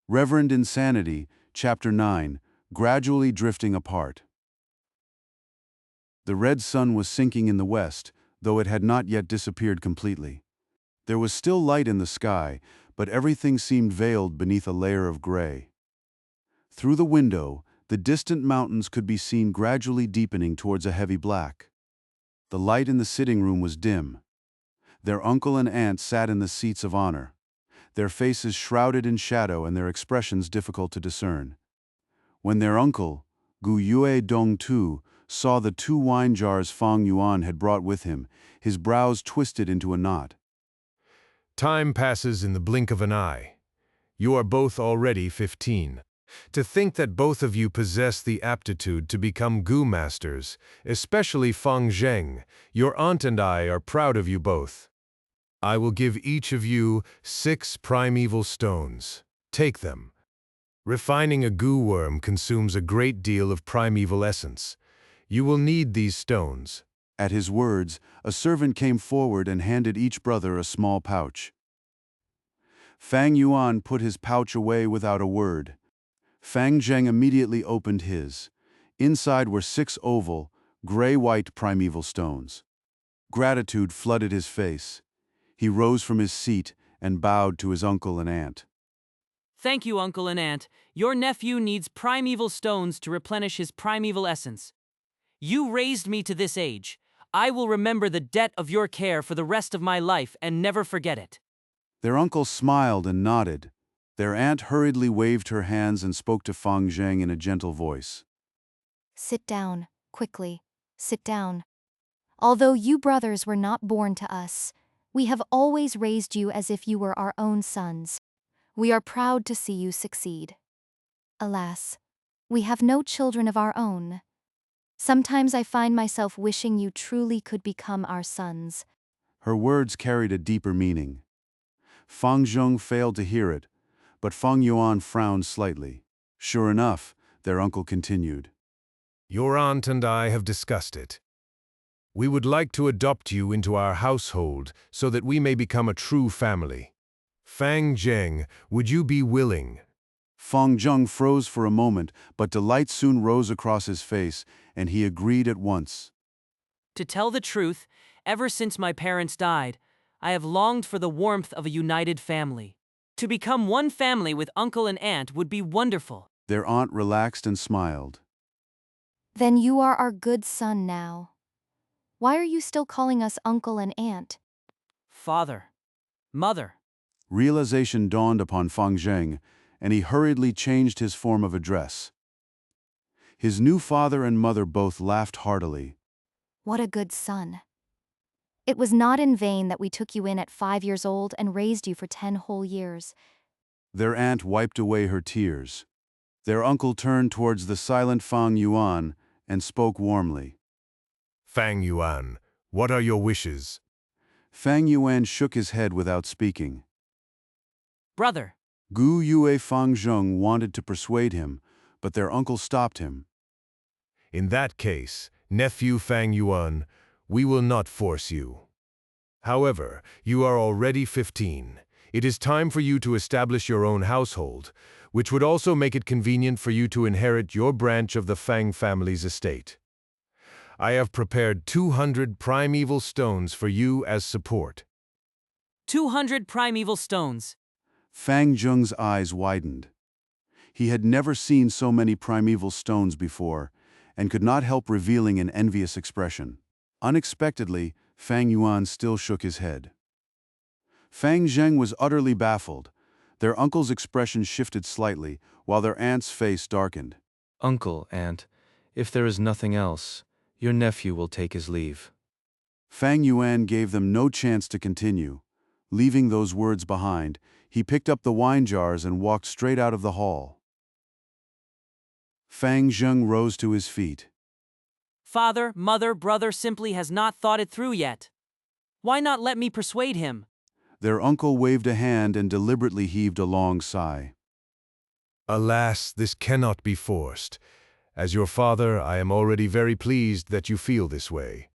Reverend Insanity, Chapter 9, Gradually Drifting Apart. The red sun was sinking in the west, though it had not yet disappeared completely. There was still light in the sky, but everything seemed veiled beneath a layer of gray. Through the window, the distant mountains could be seen gradually deepening towards a heavy black. The light in the sitting room was dim. Their uncle and aunt sat in the seats of honor, their faces shrouded in shadow and their expressions difficult to discern. When their uncle, Gu Yue Dong Tu, saw the 2 wine jars Fang Yuan had brought with him, his brows twisted into a knot. Time passes in the blink of an eye. You are both already 15. To think that both of you possess the aptitude to become Gu masters, especially Fang Zheng, your aunt and I are proud of you both. I will give each of you 6 primeval stones. Take them. Refining a Gu worm consumes a great deal of primeval essence. You will need these stones. At his words, a servant came forward and handed each brother a small pouch. Fang Yuan put his pouch away without a word. Fang Zheng immediately opened his. Inside were 6 oval, gray-white primeval stones. Gratitude flooded his face. He rose from his seat and bowed to his uncle and aunt. Thank you, uncle and aunt. Your nephew needs primeval stones to replenish his primeval essence. You raised me to this age. I will remember the debt of your care for the rest of my life and never forget it. Their uncle smiled and nodded. Their aunt hurriedly waved her hands and spoke to Fang Zheng in a gentle voice. Sit down, quickly. Sit down. Although you brothers were not born to us, we have always raised you as if you were our own sons. We are proud to see you succeed. Alas, we have no children of our own. Sometimes I find myself wishing you truly could become our sons. Her words carried a deeper meaning. Fang Zheng failed to hear it, but Fang Yuan frowned slightly. Sure enough, their uncle continued. Your aunt and I have discussed it. We would like to adopt you into our household so that we may become a true family. Fang Zheng, would you be willing? Fang Zheng froze for a moment, but delight soon rose across his face, and he agreed at once. To tell the truth, ever since my parents died, I have longed for the warmth of a united family. To become one family with uncle and aunt would be wonderful. Their aunt relaxed and smiled. Then you are our good son now. Why are you still calling us uncle and aunt? Father. Mother. Realization dawned upon Fang Zheng, and he hurriedly changed his form of address. His new father and mother both laughed heartily. What a good son. It was not in vain that we took you in at 5 years old and raised you for 10 whole years. Their aunt wiped away her tears. Their uncle turned towards the silent Fang Yuan and spoke warmly. Fang Yuan, what are your wishes? Fang Yuan shook his head without speaking. Brother. Gu Yue Fang Zheng wanted to persuade him, but their uncle stopped him. In that case, nephew Fang Yuan, we will not force you. However, you are already 15. It is time for you to establish your own household, which would also make it convenient for you to inherit your branch of the Fang family's estate. I have prepared 200 primeval stones for you as support. 200 primeval stones. Fang Zheng's eyes widened. He had never seen so many primeval stones before, and could not help revealing an envious expression. Unexpectedly, Fang Yuan still shook his head. Fang Zheng was utterly baffled. Their uncle's expression shifted slightly, while their aunt's face darkened. Uncle, aunt, if there is nothing else, your nephew will take his leave. Fang Yuan gave them no chance to continue. Leaving those words behind, he picked up the wine jars and walked straight out of the hall. Fang Zheng rose to his feet. Father, mother, brother simply has not thought it through yet. Why not let me persuade him? Their uncle waved a hand and deliberately heaved a long sigh. Alas, this cannot be forced. As your father, I am already very pleased that you feel this way.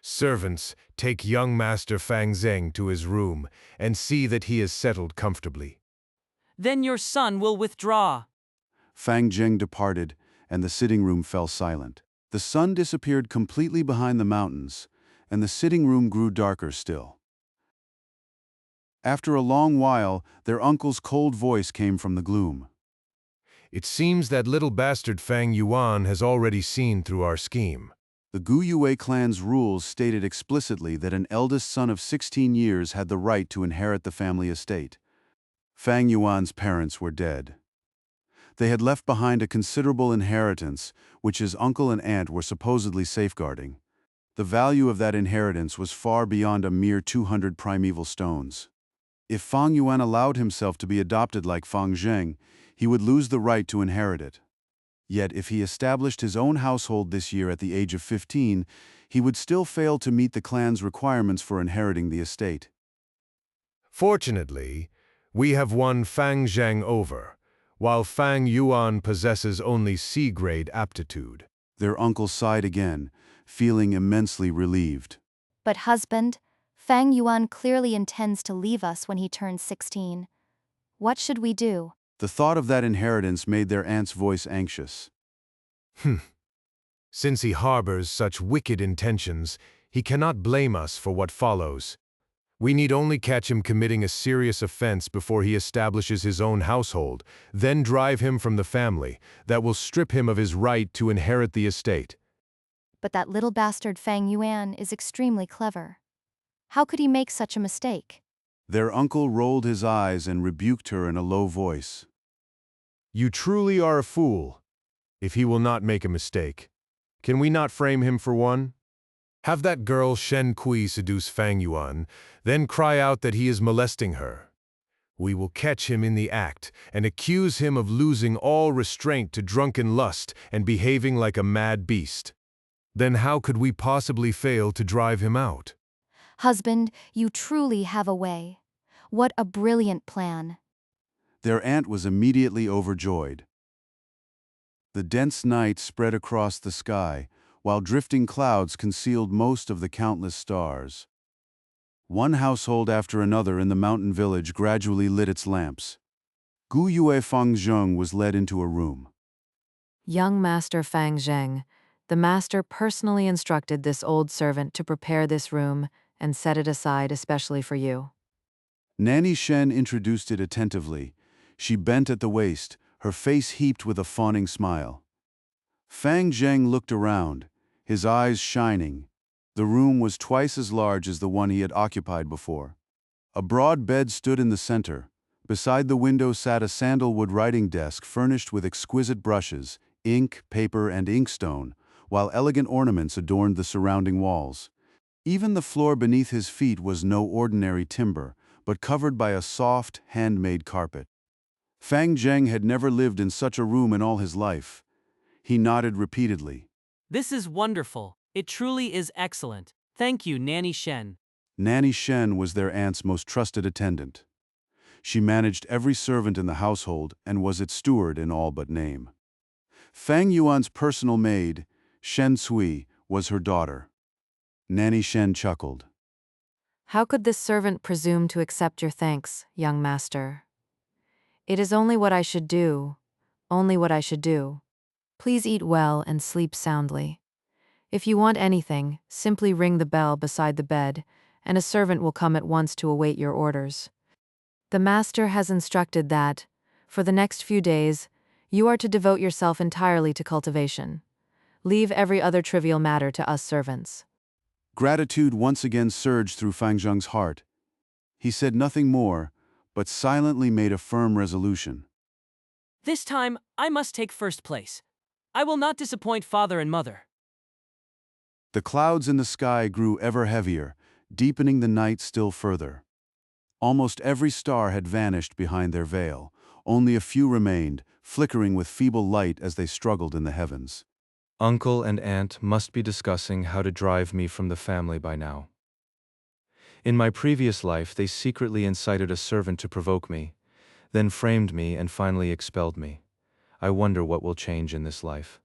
Servants, take young Master Fang Zheng to his room and see that he is settled comfortably. Then your son will withdraw. Fang Zheng departed, and the sitting room fell silent. The sun disappeared completely behind the mountains, and the sitting room grew darker still. After a long while, their uncle's cold voice came from the gloom. It seems that little bastard Fang Yuan has already seen through our scheme. The Gu Yue clan's rules stated explicitly that an eldest son of 16 years had the right to inherit the family estate. Fang Yuan's parents were dead. They had left behind a considerable inheritance, which his uncle and aunt were supposedly safeguarding. The value of that inheritance was far beyond a mere 200 primeval stones. If Fang Yuan allowed himself to be adopted like Fang Zheng, he would lose the right to inherit it. Yet if he established his own household this year at the age of 15, he would still fail to meet the clan's requirements for inheriting the estate. Fortunately, we have won Fang Zheng over, while Fang Yuan possesses only C-grade aptitude. Their uncle sighed again, feeling immensely relieved. But husband, Fang Yuan clearly intends to leave us when he turns 16. What should we do? The thought of that inheritance made their aunt's voice anxious. Since he harbors such wicked intentions, he cannot blame us for what follows. We need only catch him committing a serious offense before he establishes his own household, then drive him from the family. That will strip him of his right to inherit the estate. But that little bastard Fang Yuan is extremely clever. How could he make such a mistake? Their uncle rolled his eyes and rebuked her in a low voice. You truly are a fool, if he will not make a mistake. Can we not frame him for one? Have that girl Shen Cui seduce Fang Yuan, then cry out that he is molesting her. We will catch him in the act and accuse him of losing all restraint to drunken lust and behaving like a mad beast. Then how could we possibly fail to drive him out? Husband, you truly have a way. What a brilliant plan. Their aunt was immediately overjoyed. The dense night spread across the sky, while drifting clouds concealed most of the countless stars. One household after another in the mountain village gradually lit its lamps. Gu Yue Fang Zheng was led into a room. Young Master Fang Zheng, the master personally instructed this old servant to prepare this room and set it aside especially for you. Nanny Shen introduced it attentively. She bent at the waist, her face heaped with a fawning smile. Fang Zheng looked around, his eyes shining. The room was twice as large as the one he had occupied before. A broad bed stood in the center. Beside the window sat a sandalwood writing desk furnished with exquisite brushes, ink, paper, and inkstone, while elegant ornaments adorned the surrounding walls. Even the floor beneath his feet was no ordinary timber, but covered by a soft, handmade carpet. Fang Zheng had never lived in such a room in all his life. He nodded repeatedly. This is wonderful. It truly is excellent. Thank you, Nanny Shen. Nanny Shen was their aunt's most trusted attendant. She managed every servant in the household and was its steward in all but name. Fang Yuan's personal maid, Shen Cui, was her daughter. Nanny Shen chuckled. How could this servant presume to accept your thanks, young master? It is only what I should do, only what I should do. Please eat well and sleep soundly. If you want anything, simply ring the bell beside the bed, and a servant will come at once to await your orders. The master has instructed that, for the next few days, you are to devote yourself entirely to cultivation. Leave every other trivial matter to us servants. Gratitude once again surged through Fang Zheng's heart. He said nothing more, but silently made a firm resolution. This time, I must take first place. I will not disappoint father and mother. The clouds in the sky grew ever heavier, deepening the night still further. Almost every star had vanished behind their veil. Only a few remained, flickering with feeble light as they struggled in the heavens. Uncle and aunt must be discussing how to drive me from the family by now. In my previous life, they secretly incited a servant to provoke me, then framed me and finally expelled me. I wonder what will change in this life.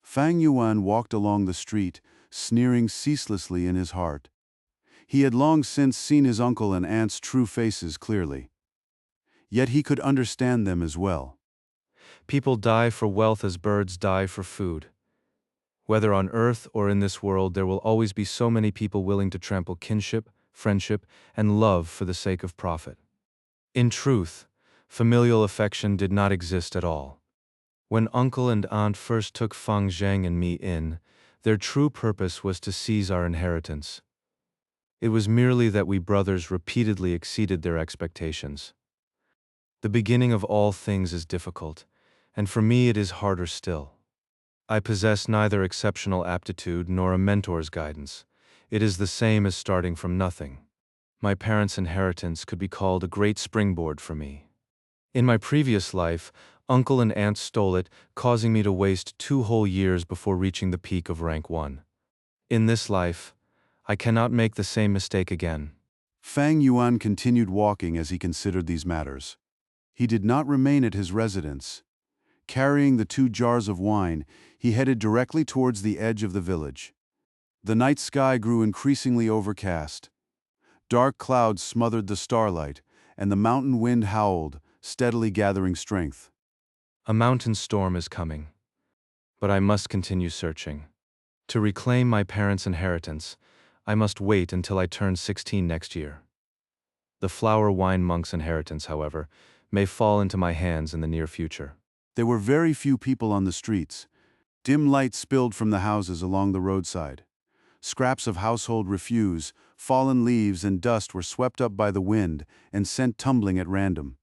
Fang Yuan walked along the street, sneering ceaselessly in his heart. He had long since seen his uncle and aunt's true faces clearly. yet he could understand them as well. People die for wealth as birds die for food. Whether on earth or in this world, there will always be so many people willing to trample kinship, friendship, and love for the sake of profit. In truth, familial affection did not exist at all. When uncle and aunt first took Fang Zheng and me in, their true purpose was to seize our inheritance. It was merely that we brothers repeatedly exceeded their expectations. The beginning of all things is difficult, and for me it is harder still. I possess neither exceptional aptitude nor a mentor's guidance. It is the same as starting from nothing. My parents' inheritance could be called a great springboard for me. In my previous life, uncle and aunt stole it, causing me to waste 2 whole years before reaching the peak of rank 1. In this life, I cannot make the same mistake again. Fang Yuan continued walking as he considered these matters. He did not remain at his residence. Carrying the 2 jars of wine, he headed directly towards the edge of the village. The night sky grew increasingly overcast. Dark clouds smothered the starlight, and the mountain wind howled, steadily gathering strength. A mountain storm is coming. But I must continue searching. To reclaim my parents' inheritance, I must wait until I turn 16 next year. The flower wine monk's inheritance, however, may fall into my hands in the near future. There were very few people on the streets. Dim light spilled from the houses along the roadside. Scraps of household refuse, fallen leaves and dust were swept up by the wind and sent tumbling at random.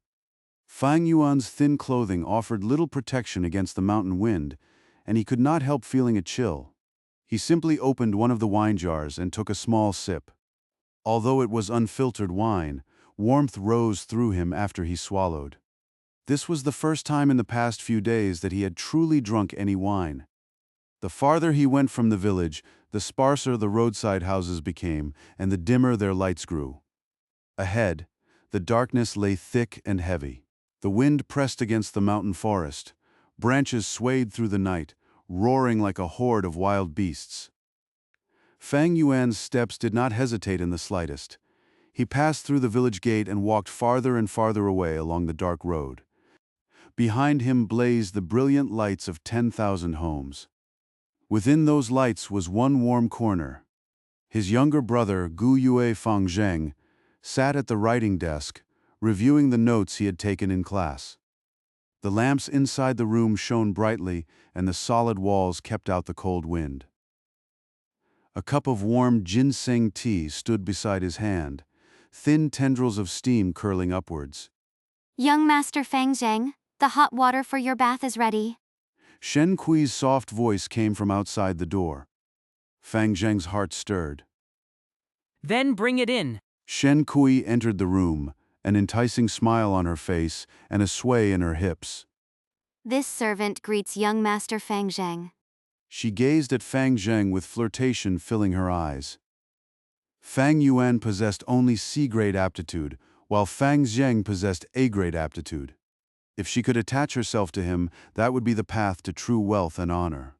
Fang Yuan's thin clothing offered little protection against the mountain wind, and he could not help feeling a chill. He simply opened one of the wine jars and took a small sip. Although it was unfiltered wine, warmth rose through him after he swallowed. This was the first time in the past few days that he had truly drunk any wine. The farther he went from the village, the sparser the roadside houses became, and the dimmer their lights grew. Ahead, the darkness lay thick and heavy. The wind pressed against the mountain forest. Branches swayed through the night, roaring like a horde of wild beasts. Fang Yuan's steps did not hesitate in the slightest. He passed through the village gate and walked farther and farther away along the dark road. Behind him blazed the brilliant lights of 10,000 homes. Within those lights was one warm corner. His younger brother, Gu Yue Fang Zheng, sat at the writing desk, reviewing the notes he had taken in class. The lamps inside the room shone brightly, and the solid walls kept out the cold wind. A cup of warm ginseng tea stood beside his hand, thin tendrils of steam curling upwards. Young Master Fang Zheng, the hot water for your bath is ready. Shen Cui's soft voice came from outside the door. Fang Zheng's heart stirred. Then bring it in. Shen Cui entered the room, an enticing smile on her face and a sway in her hips. This servant greets young Master Fang Zheng. She gazed at Fang Zheng with flirtation filling her eyes. Fang Yuan possessed only C-grade aptitude, while Fang Zheng possessed A-grade aptitude. If she could attach herself to him, that would be the path to true wealth and honor.